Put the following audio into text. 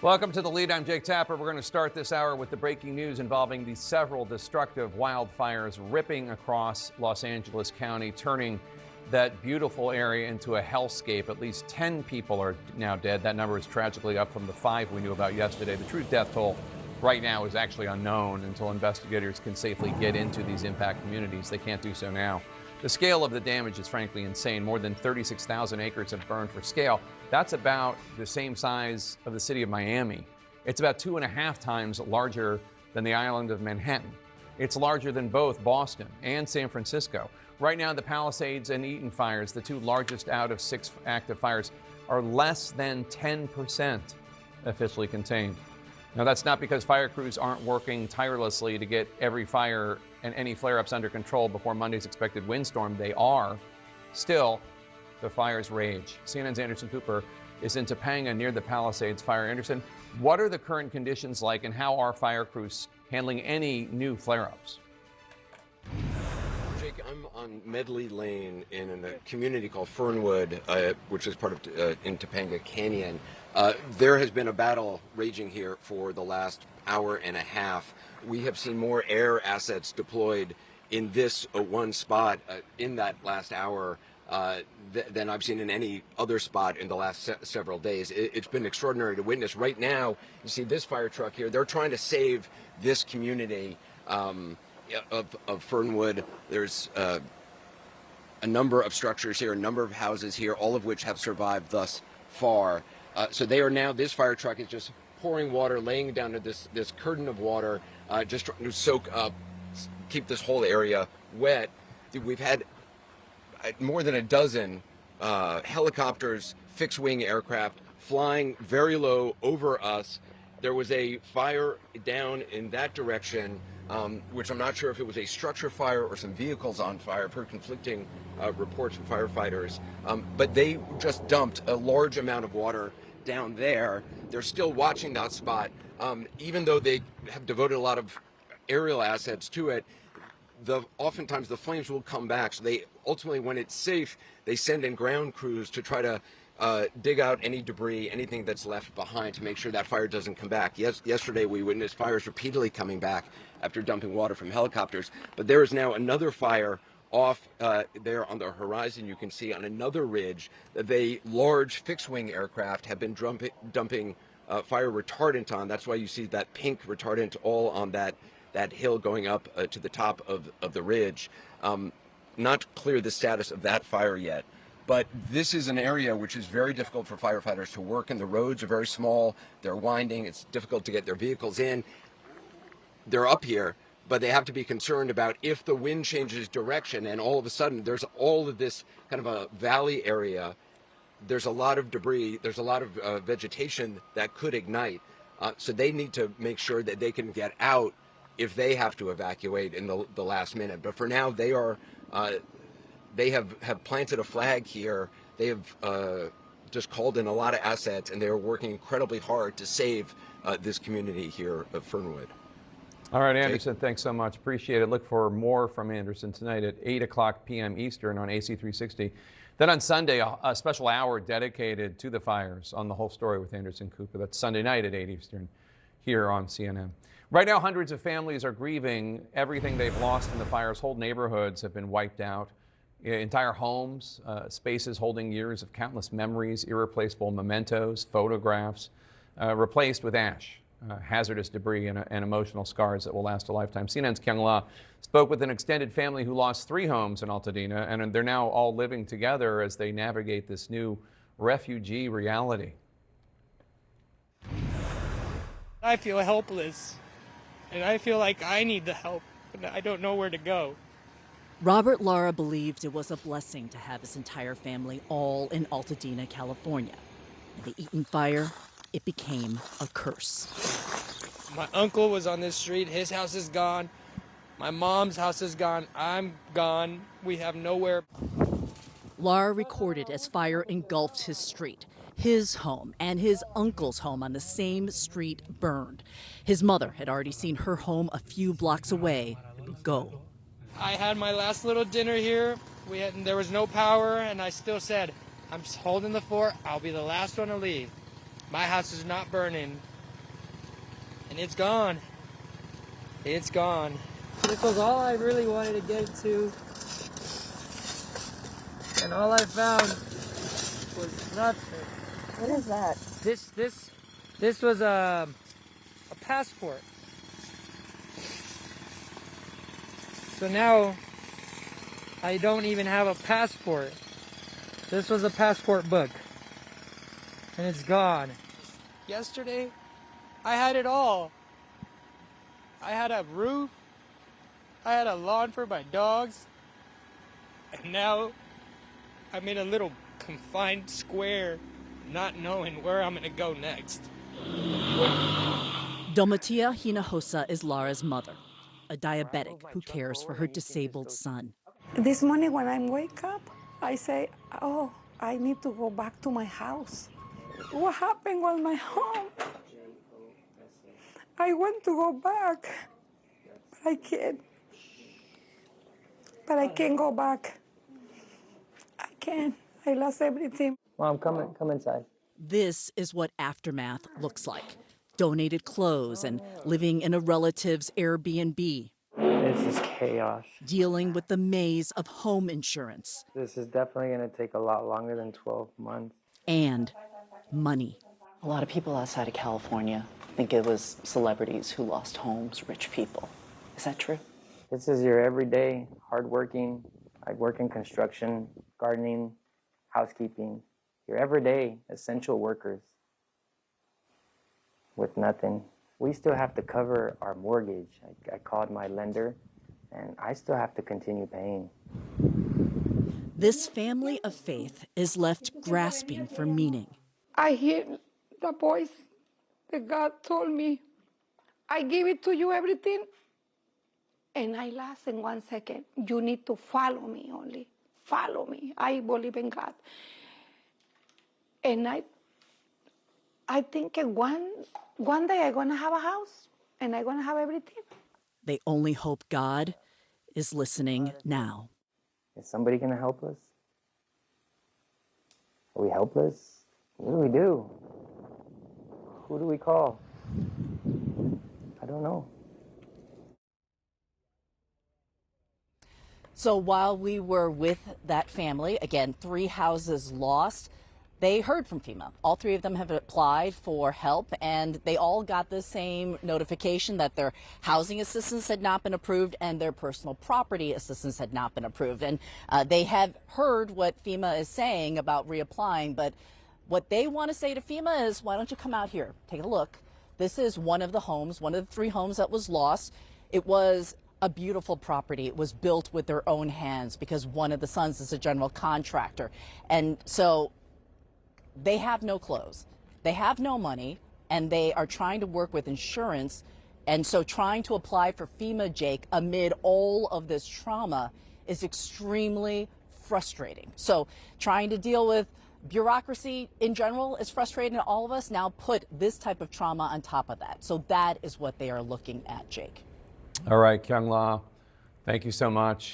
Welcome to The Lead. I'm Jake Tapper. We're going to start this hour with the breaking news involving the several destructive wildfires ripping across Los Angeles County, turning that beautiful area into a hellscape. At least 10 people are now dead. That number is tragically up from the 5 we knew about yesterday. The true death toll right now is actually unknown until investigators can safely get into these impact communities. They can't do so now. The scale of the damage is frankly insane. More than 36,000 acres have burned. For scale, that's about the same size of the city of Miami. It's about 2.5 times larger than the island of Manhattan. It's larger than both Boston and San Francisco. Right now, the Palisades and Eaton fires, the 2 largest out of 6 active fires, are less than 10% officially contained. Now, that's not because fire crews aren't working tirelessly to get every fire and any flare-ups under control before Monday's expected windstorm. They are. Still, the fires rage. CNN's Anderson Cooper is in Topanga near the Palisades fire. Anderson, what are the current conditions like, and how are fire crews handling any new flare-ups? Jake, I'm on Medley Lane in a community called Fernwood, which is part of in Topanga Canyon. There has been a battle raging here for the last hour and a half. We have seen more air assets deployed in this one spot in that last hour than I've seen in any other spot in the last several days. It's been extraordinary to witness. Right now, you see this fire truck here. They're trying to save this community of Fernwood. There's a number of structures here, a number of houses here, all of which have survived thus far. So they are now, this fire truck is just pouring water, laying down to this curtain of water, just trying to soak up, keep this whole area wet. We've had more than a dozen helicopters, fixed-wing aircraft flying very low over us. There was a fire down in that direction, which I'm not sure if it was a structure fire or some vehicles on fire. I've heard conflicting reports from firefighters, but they just dumped a large amount of water down there. They're still watching that spot, even though they have devoted a lot of aerial assets to it. Oftentimes the flames will come back, so they ultimately, when it's safe, they send in ground crews to try to dig out any debris, anything that's left behind, to make sure that fire doesn't come back. Yesterday we witnessed fires repeatedly coming back after dumping water from helicopters, but there is now another fire off there on the horizon. You can see on another ridge that the large fixed-wing aircraft have been dumping fire retardant on. That's why you see that pink retardant all on that hill going up to the top of the ridge. Not clear the status of that fire yet, but this is an area which is very difficult for firefighters to work in. The roads are very small, they're winding, it's difficult to get their vehicles in. They're up here, but they have to be concerned about if the wind changes direction and all of a sudden there's all of this kind of a valley area, there's a lot of debris, there's a lot of vegetation that could ignite. So they need to make sure that they can get out if they have to evacuate in the last minute. But for now, they have planted a flag here. They have just called in a lot of assets, and they are working incredibly hard to save this community here of Fernwood. All right, Anderson, thanks so much. Appreciate it. Look for more from Anderson tonight at 8 o'clock p.m. Eastern on AC 360. Then on Sunday, a special hour dedicated to the fires on The Whole Story with Anderson Cooper. That's Sunday night at 8 Eastern here on CNN. Right now, hundreds of families are grieving everything they've lost in the fires. Whole neighborhoods have been wiped out. Entire homes, spaces holding years of countless memories, irreplaceable mementos, photographs, replaced with ash, hazardous debris, and emotional scars that will last a lifetime. CNN's Kyung spoke with an extended family who lost 3 homes in Altadena, and they're now all living together as they navigate this new refugee reality. I feel helpless, and I feel like I need the help, and I don't know where to go. Robert Lara believed it was a blessing to have his entire family all in Altadena, California. In the Eaton fire, it became a curse. My uncle was on this street. His house is gone. My mom's house is gone. I'm gone. We have nowhere. Lara recorded as fire engulfed his street. His home and his uncle's home on the same street burned. His mother had already seen her home a few blocks away go. I had my last little dinner here. There was no power, and I still said, I'm just holding the fort. I'll be the last one to leave. My house is not burning. and it's gone. It's gone. This was all I really wanted to get to, and all I found was nothing. What is that? This was a passport. So now I don't even have a passport. This was a passport book, and it's gone. Yesterday, I had it all. I had a roof, I had a lawn for my dogs, and now I'm in a little confined square, not knowing where I'm gonna go next. Domatia Hinojosa is Lara's mother, a diabetic who cares for her disabled son. This morning when I wake up, I say, oh, I need to go back to my house. What happened with my home? I want to go back, but I can't. But I can't go back. I can't. I lost everything. Mom, come inside. This is what aftermath looks like. Donated clothes and living in a relative's Airbnb. This is chaos. Dealing with the maze of home insurance. This is definitely gonna take a lot longer than 12 months. And money. A lot of people outside of California think it was celebrities who lost homes, rich people. Is that true? This is your everyday, hardworking, I work in construction, gardening, housekeeping, your everyday essential workers with nothing. We still have to cover our mortgage. I called my lender, and I still have to continue paying. This family of faith is left grasping for meaning. I hear the voice that God told me, I give it to you everything. And I lost in 1 second. You need to follow me only. Follow me. I believe in God. And I think one day I'm going to have a house and I'm going to have everything. They only hope God is listening now. Is somebody gonna help us? Are we helpless? What do we do? Who do we call? I don't know. So while we were with that family, again, 3 houses lost, they heard from FEMA. All 3 of them have applied for help, and they all got the same notification that their housing assistance had not been approved and their personal property assistance had not been approved. And they have heard what FEMA is saying about reapplying, but what they want to say to FEMA is, why don't you come out here, take a look. This is one of the homes, one of the 3 homes that was lost. It was a beautiful property. It was built with their own hands because one of the sons is a general contractor. And so they have no clothes, they have no money, and they are trying to work with insurance. And so trying to apply for FEMA, Jake, amid all of this trauma is extremely frustrating. So trying to deal with bureaucracy in general is frustrating to all of us. Now put this type of trauma on top of that. So that is what they are looking at, Jake. All right, Kyung, thank you so much.